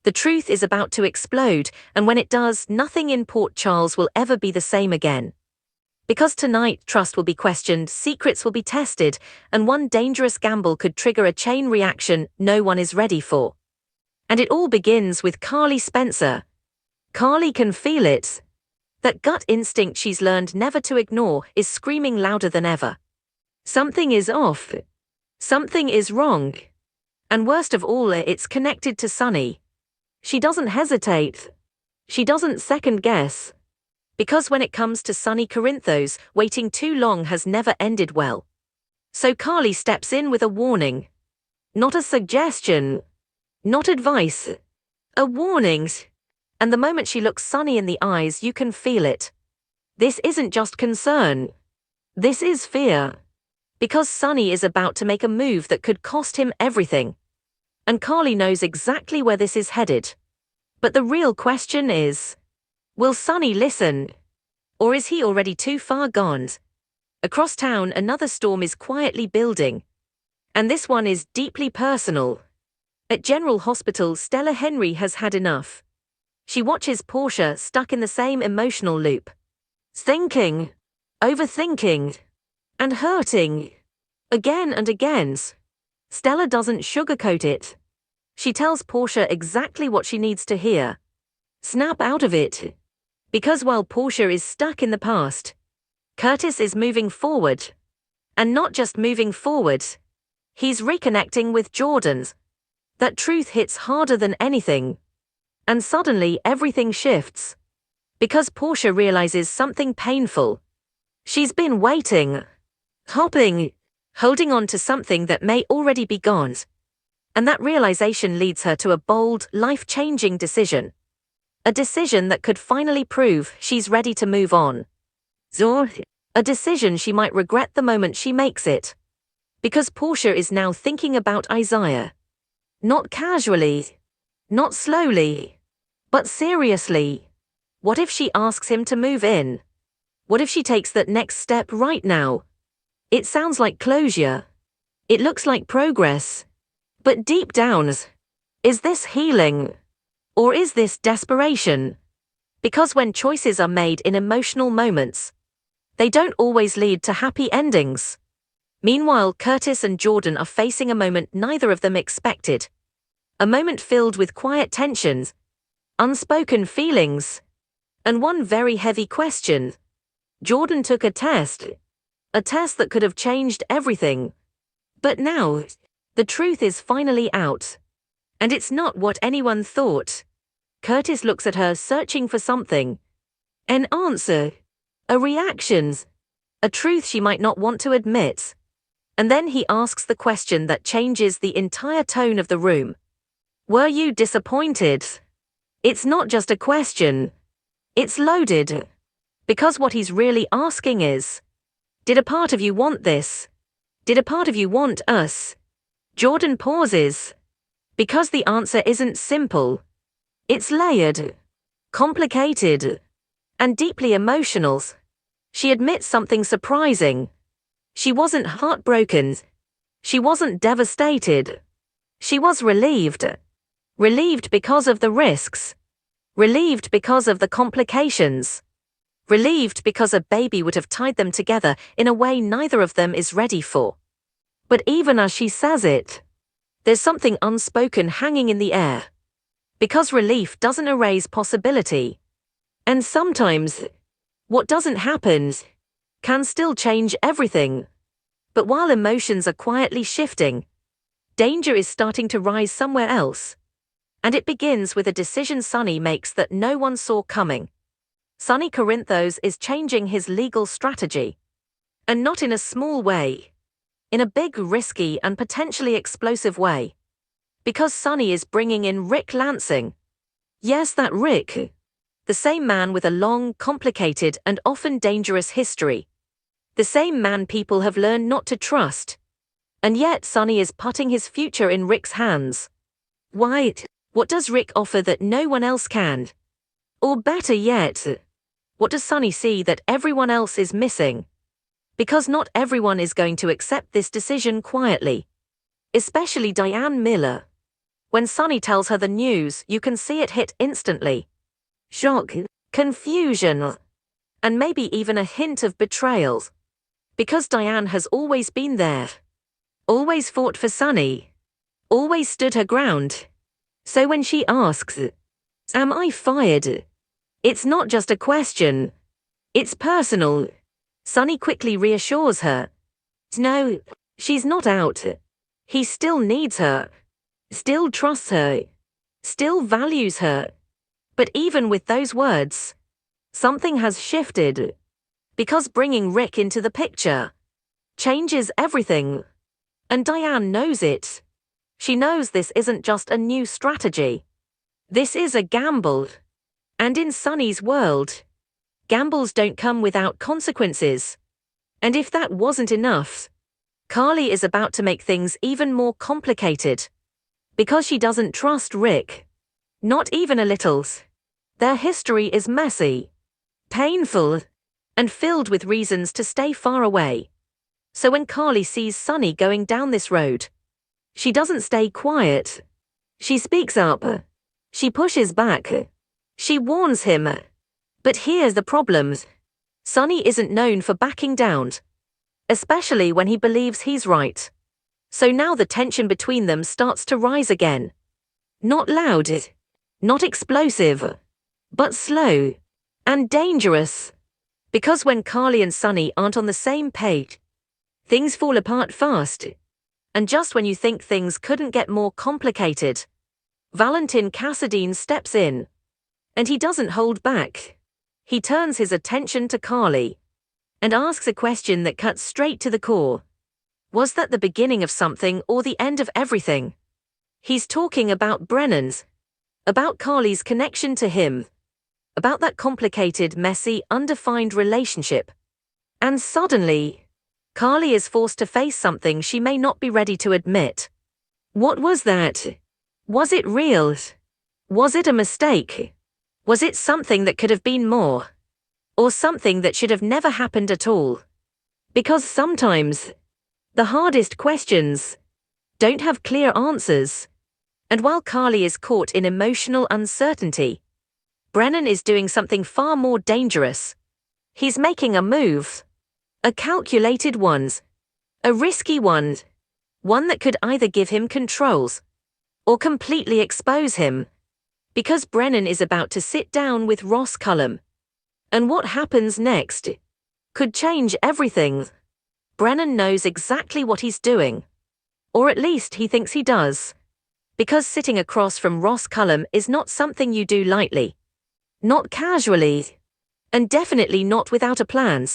The truth is about to explode, and when it does, nothing in Port Charles will ever be the same again. Because tonight, trust will be questioned, secrets will be tested, and one dangerous gamble could trigger a chain reaction no one is ready for. And it all begins with Carly Spencer. Carly can feel it. That gut instinct she's learned never to ignore is screaming louder than ever. Something is off. Something is wrong. And worst of all, it's connected to Sonny. She doesn't hesitate. She doesn't second guess. Because when it comes to Sonny Corinthos, waiting too long has never ended well. So Carly steps in with a warning. Not a suggestion. Not advice. A warning. And the moment she looks Sonny in the eyes, you can feel it. This isn't just concern. This is fear. Because Sonny is about to make a move that could cost him everything. And Carly knows exactly where this is headed. But the real question is, will Sonny listen? Or is he already too far gone? Across town, another storm is quietly building. And this one is deeply personal. At General Hospital, Stella Henry has had enough. She watches Portia stuck in the same emotional loop. Thinking, overthinking, and hurting. Again and again. Stella doesn't sugarcoat it. She tells Portia exactly what she needs to hear. Snap out of it. Because while Portia is stuck in the past, Curtis is moving forward. And not just moving forward. He's reconnecting with Jordan. That truth hits harder than anything. And suddenly everything shifts. Because Portia realizes something painful. She's been waiting. Hopping. Holding on to something that may already be gone. And that realization leads her to a bold, life-changing decision. A decision that could finally prove she's ready to move on. A decision she might regret the moment she makes it. Because Portia is now thinking about Isaiah. Not casually. Not slowly. But seriously. What if she asks him to move in? What if she takes that next step right now? It sounds like closure. It looks like progress. But deep down, is this healing? Or is this desperation? Because when choices are made in emotional moments, they don't always lead to happy endings. Meanwhile, Curtis and Jordan are facing a moment neither of them expected. A moment filled with quiet tensions, unspoken feelings, and one very heavy question. Jordan took a test that could have changed everything. But now, the truth is finally out. And it's not what anyone thought. Curtis looks at her, searching for something. An answer. A reaction. A truth she might not want to admit. And then he asks the question that changes the entire tone of the room. Were you disappointed? It's not just a question. It's loaded. Because what he's really asking is, did a part of you want this? Did a part of you want us? Jordan pauses. Because the answer isn't simple. It's layered, complicated, and deeply emotional. She admits something surprising. She wasn't heartbroken. She wasn't devastated. She was relieved. Relieved because of the risks. Relieved because of the complications. Relieved because a baby would have tied them together in a way neither of them is ready for. But even as she says it, there's something unspoken hanging in the air. Because relief doesn't erase possibility. And sometimes, what doesn't happen can still change everything. But while emotions are quietly shifting, danger is starting to rise somewhere else. And it begins with a decision Sonny makes that no one saw coming. Sonny Corinthos is changing his legal strategy. And not in a small way. In a big, risky, and potentially explosive way. Because Sonny is bringing in Rick Lansing. Yes, that Rick. The same man with a long, complicated, and often dangerous history. The same man people have learned not to trust. And yet Sonny is putting his future in Rick's hands. Why? What does Rick offer that no one else can? Or better yet, what does Sonny see that everyone else is missing? Because not everyone is going to accept this decision quietly. Especially Diane Miller. When Sonny tells her the news, you can see it hit instantly. Shock, confusion, and maybe even a hint of betrayal. Because Diane has always been there. Always fought for Sonny. Always stood her ground. So when she asks, "Am I fired?" it's not just a question. It's personal. Sonny quickly reassures her. No, she's not out. He still needs her. Still trusts her. Still values her. But even with those words, something has shifted. Because bringing Rick into the picture changes everything. And Diane knows it. She knows this isn't just a new strategy. This is a gamble. And in Sonny's world, gambles don't come without consequences. And if that wasn't enough, Carly is about to make things even more complicated. Because she doesn't trust Rick. Not even a little. Their history is messy, painful, and filled with reasons to stay far away. So when Carly sees Sonny going down this road, she doesn't stay quiet. She speaks up. She pushes back. She warns him. But here's the problem. Sonny isn't known for backing down, especially when he believes he's right. So now the tension between them starts to rise again. Not loud, not explosive, but slow and dangerous. Because when Carly and Sonny aren't on the same page, things fall apart fast. And just when you think things couldn't get more complicated, Valentin Cassadine steps in. And he doesn't hold back. He turns his attention to Carly and asks a question that cuts straight to the core. Was that the beginning of something or the end of everything? He's talking about Brennan's, about Carly's connection to him, about that complicated, messy, undefined relationship. And suddenly, Carly is forced to face something she may not be ready to admit. What was that? Was it real? Was it a mistake? Was it something that could have been more? Or something that should have never happened at all? Because sometimes, the hardest questions don't have clear answers. And while Carly is caught in emotional uncertainty, Brennan is doing something far more dangerous. He's making a move. A calculated one. A risky one. One that could either give him controls or completely expose him. Because Brennan is about to sit down with Ross Cullum. And what happens next could change everything. Brennan knows exactly what he's doing. Or at least he thinks he does. Because sitting across from Ross Cullum is not something you do lightly. Not casually. And definitely not without a plan.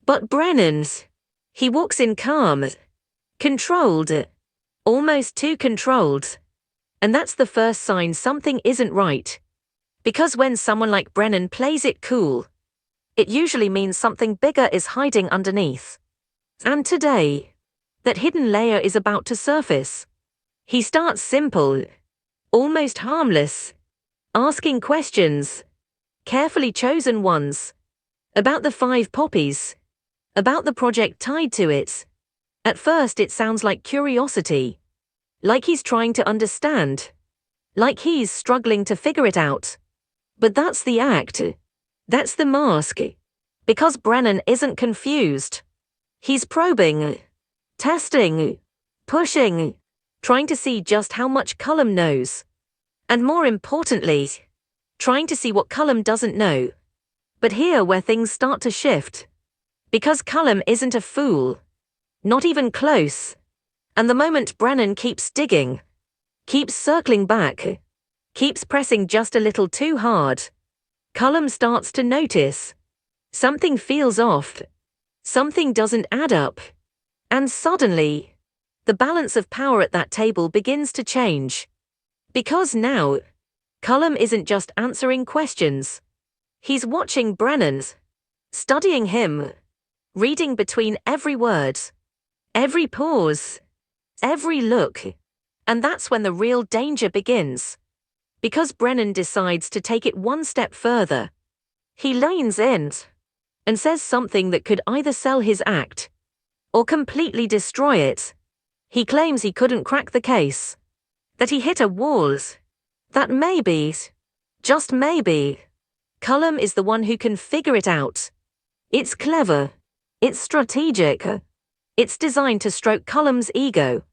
But Brennan's. He walks in calm. Controlled. Almost too controlled. And that's the first sign something isn't right. Because when someone like Brennan plays it cool, it usually means something bigger is hiding underneath. And today, that hidden layer is about to surface. He starts simple, almost harmless, asking questions, carefully chosen ones, about the 5 poppies, about the project tied to it. At first it sounds like curiosity, like he's trying to understand, like he's struggling to figure it out. But that's the act. That's the mask. Because Brennan isn't confused. He's probing, testing, pushing, trying to see just how much Cullum knows. And more importantly, trying to see what Cullum doesn't know. But here where things start to shift. Because Cullum isn't a fool. Not even close. And the moment Brennan keeps digging, keeps circling back, keeps pressing just a little too hard, Cullum starts to notice. Something feels off. Something doesn't add up. And suddenly, the balance of power at that table begins to change. Because now, Cullum isn't just answering questions. He's watching Brennan's, studying him, reading between every word, every pause, every look. And that's when the real danger begins. Because Brennan decides to take it one step further. He leans in and says something that could either sell his act or completely destroy it. He claims he couldn't crack the case. That he hit a wall. That maybe, just maybe, Cullum is the one who can figure it out. It's clever. It's strategic. It's designed to stroke Cullum's ego.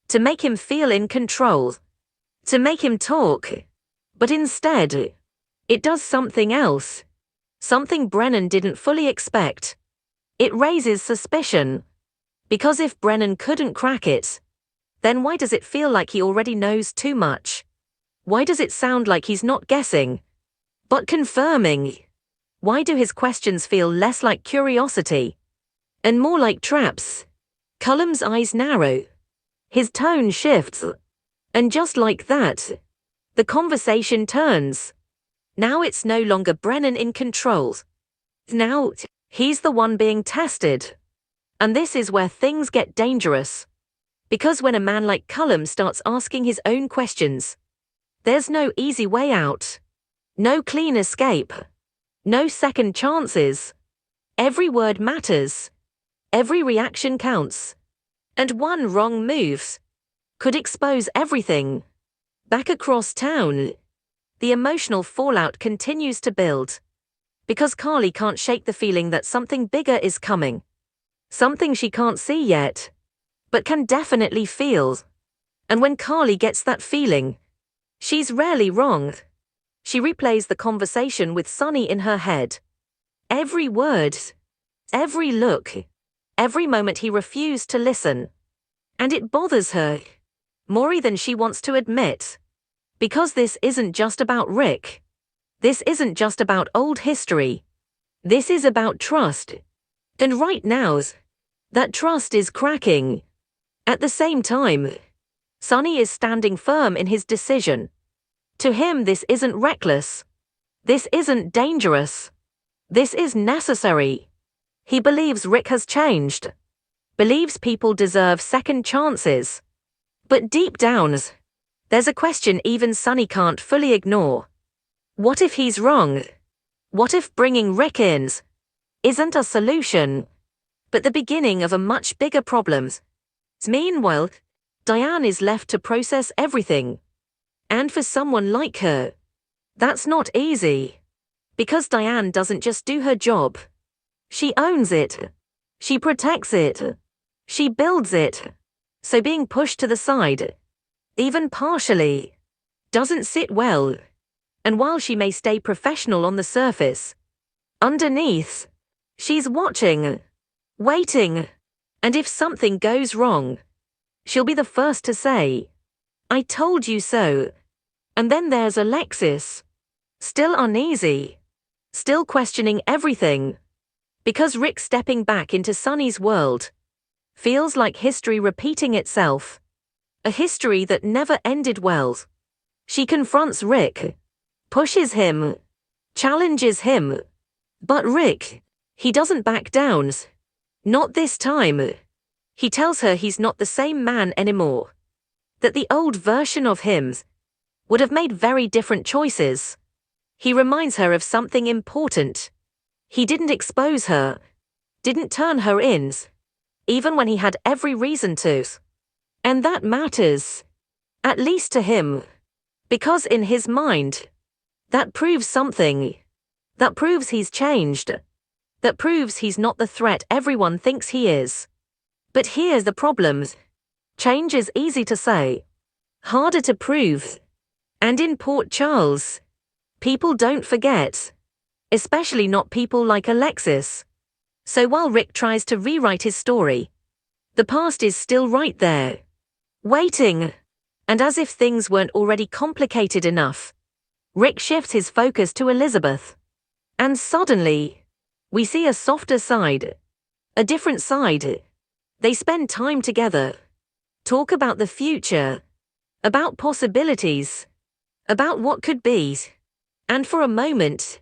To make him feel in control. To make him talk. But instead, it does something else. Something Brennan didn't fully expect. It raises suspicion. Because if Brennan couldn't crack it, then why does it feel like he already knows too much? Why does it sound like he's not guessing, but confirming? Why do his questions feel less like curiosity and more like traps? Cullum's eyes narrow. His tone shifts. And just like that, the conversation turns. Now it's no longer Brennan in control. Now, he's the one being tested. And this is where things get dangerous. Because when a man like Cullum starts asking his own questions, there's no easy way out. No clean escape. No second chances. Every word matters. Every reaction counts. And one wrong move could expose everything. Back across town, the emotional fallout continues to build. Because Carly can't shake the feeling that something bigger is coming. Something she can't see yet, but can definitely feel. And when Carly gets that feeling, she's rarely wrong. She replays the conversation with Sonny in her head. Every word, every look, every moment he refused to listen. And it bothers her, more than she wants to admit. Because this isn't just about Rick. This isn't just about old history. This is about trust. And right now, that trust is cracking. At the same time, Sonny is standing firm in his decision. To him, this isn't reckless. This isn't dangerous. This is necessary. He believes Rick has changed. Believes people deserve second chances. But deep down, there's a question even Sonny can't fully ignore. What if he's wrong? What if bringing Rick in isn't a solution, but the beginning of a much bigger problem? Meanwhile, Diane is left to process everything. And for someone like her, that's not easy. Because Diane doesn't just do her job. She owns it. She protects it. She builds it. So being pushed to the side, even partially, doesn't sit well. And while she may stay professional on the surface, underneath, she's watching, waiting. And if something goes wrong, she'll be the first to say, "I told you so." And then there's Alexis, still uneasy, still questioning everything. Because Rick stepping back into Sonny's world feels like history repeating itself. A history that never ended well. She confronts Rick, pushes him, challenges him. But Rick, he doesn't back down. Not this time. He tells her he's not the same man anymore. That the old version of him would have made very different choices. He reminds her of something important. He didn't expose her, didn't turn her in, even when he had every reason to. And that matters, at least to him. Because in his mind, that proves something. That proves he's changed. That proves he's not the threat everyone thinks he is. But here's the problem. Change is easy to say, harder to prove. And in Port Charles, people don't forget. Especially not people like Alexis. So while Rick tries to rewrite his story, the past is still right there, waiting. And as if things weren't already complicated enough, Rick shifts his focus to Elizabeth. And suddenly, we see a softer side, a different side. They spend time together, talk about the future, about possibilities, about what could be. And for a moment,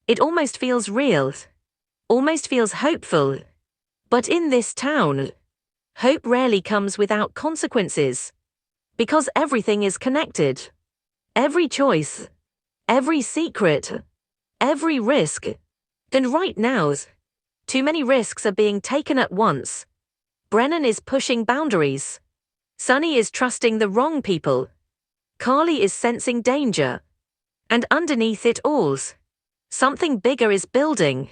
it almost feels real, almost feels hopeful. But in this town, hope rarely comes without consequences. Because everything is connected. Every choice, every secret, every risk. And right now, too many risks are being taken at once. Brennan is pushing boundaries. Sonny is trusting the wrong people. Carly is sensing danger. And underneath it all's something bigger is building.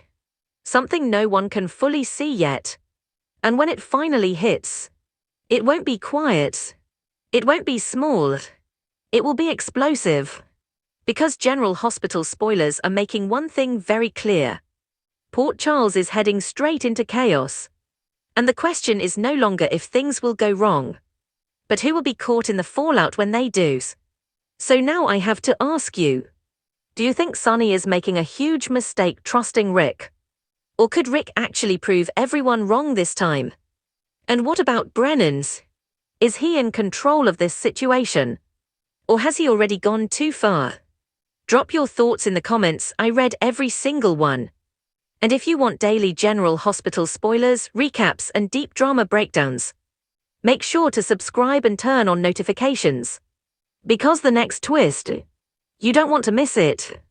Something no one can fully see yet. And when it finally hits, it won't be quiet. It won't be small. It will be explosive. Because General Hospital spoilers are making one thing very clear. Port Charles is heading straight into chaos. And the question is no longer if things will go wrong, but who will be caught in the fallout when they do. So now I have to ask you, do you think Sonny is making a huge mistake trusting Rick? Or could Rick actually prove everyone wrong this time? And what about Brennan's? Is he in control of this situation? Or has he already gone too far? Drop your thoughts in the comments. I read every single one. And if you want daily General Hospital spoilers, recaps, and deep drama breakdowns, make sure to subscribe and turn on notifications. Because the next twist, you don't want to miss it.